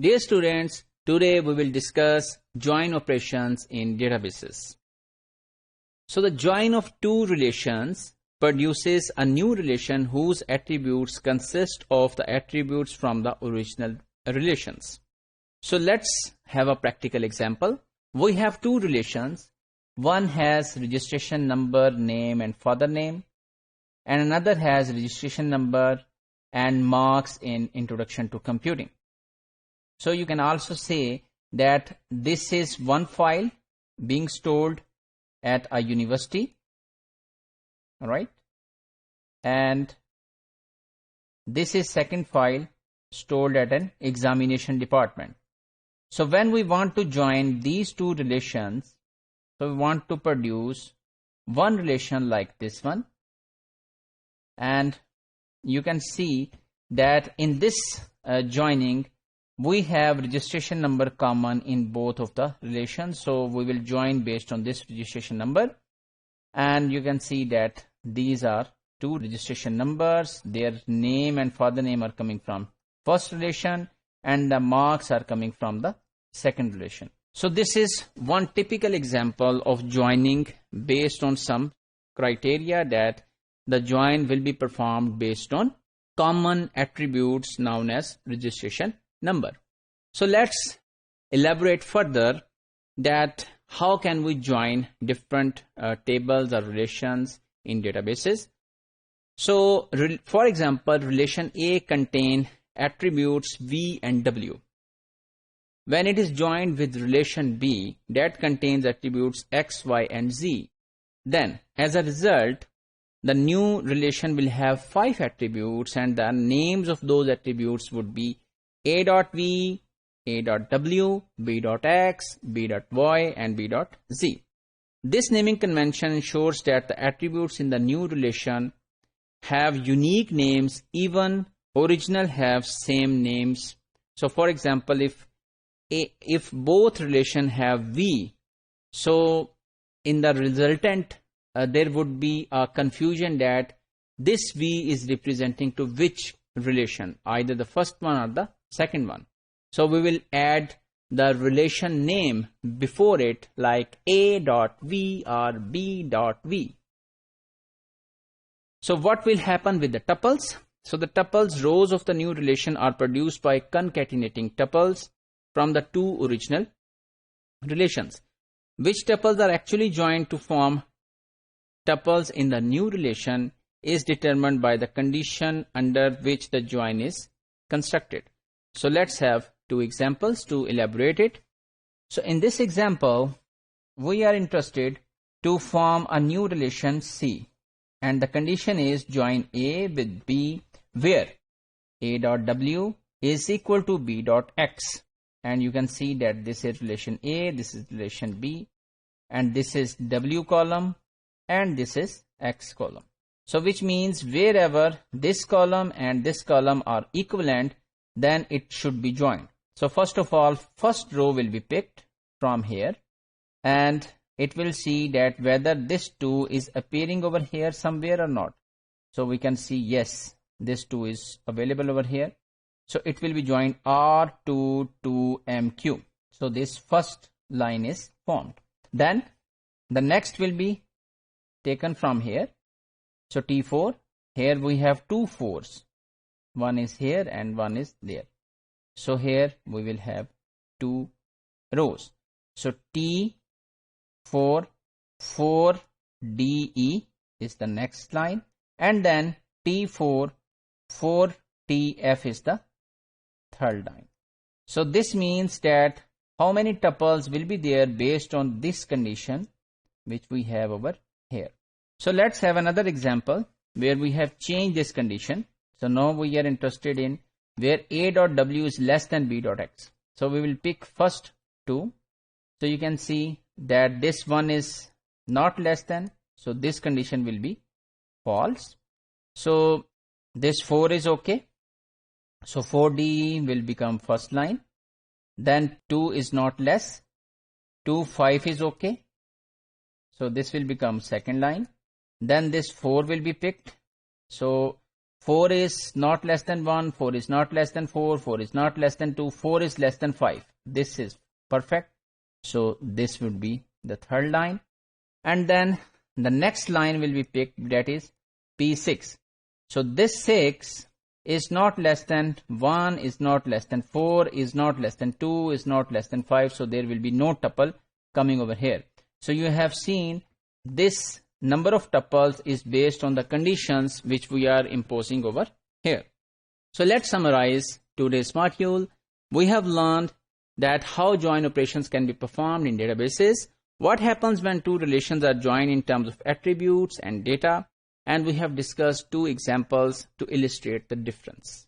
Dear students, today we will discuss join operations in databases. So the join of two relations produces a new relation whose attributes consist of the attributes from the original relations. So let's have a practical example. We have two relations. One has registration number, name and father name, and another has registration number and marks in Introduction to Computing. So you can also say that this is one file being stored at a university, all right, and this is second file stored at an examination department. So when we want to join these two relations, so we want to produce one relation like this one, and you can see that in this joining we have registration number common in both of the relations. So we will join based on this registration number, and you can see that these are two registration numbers. Their name and father name are coming from first relation and the marks are coming from the second relation. So this is one typical example of joining based on some criteria, that the join will be performed based on common attributes known as registration number. So let's elaborate further that how can we join different tables or relations in databases. So for example, relation A contain attributes V and W. When it is joined with relation B that contains attributes X, Y and Z, then as a result the new relation will have 5 attributes, and the names of those attributes would be A.V, A.W, B.X, B.Y and B.Z. This naming convention ensures that the attributes in the new relation have unique names, even original have same names. So for example, if both relation have V, so in the resultant there would be a confusion that this V is representing to which relation, either the first one or the second one. So we will add the relation name before it, like A.V or B.V. So what will happen with the tuples? So the tuples rows of the new relation are produced by concatenating tuples from the two original relations. Which tuples are actually joined to form tuples in the new relation is determined by the condition under which the join is constructed. So let's have two examples to elaborate it. So in this example, we are interested to form a new relation C, and the condition is join A with B where A.W is equal to B.X, and you can see that this is relation A, this is relation B, and this is W column and this is X column. So which means wherever this column and this column are equivalent, then it should be joined. So first of all, first row will be picked from here, and it will see that whether this 2 is appearing over here somewhere or not. So we can see yes, this 2 is available over here. So it will be joined R2 to MQ. So this first line is formed. Then the next will be taken from here. So T4, here we have two 4s. One is here and one is there. So here we will have 2 rows. So T4, 4DE is the next line, and then T4, 4TF is the third line. So this means that how many tuples will be there based on this condition which we have over here. So let's have another example where we have changed this condition. So now we are interested in where A.W is less than B.X. So we will pick first 2. So you can see that this one is not less than, so this condition will be false. So this 4 is okay. So 4D will become first line. Then 2 is not less. 2, 5 is okay. So this will become second line. Then this 4 will be picked. So 4 is not less than 1, 4 is not less than 4, 4 is not less than 2, 4 is less than 5. This is perfect. So this would be the third line. And then the next line will be picked, that is P6. So this 6 is not less than 1, is not less than 4, is not less than 2, is not less than 5. So there will be no tuple coming over here. So you have seen this number of tuples is based on the conditions which we are imposing over here. So let's summarize today's module. We have learned that how join operations can be performed in databases, what happens when two relations are joined in terms of attributes and data, and we have discussed two examples to illustrate the difference.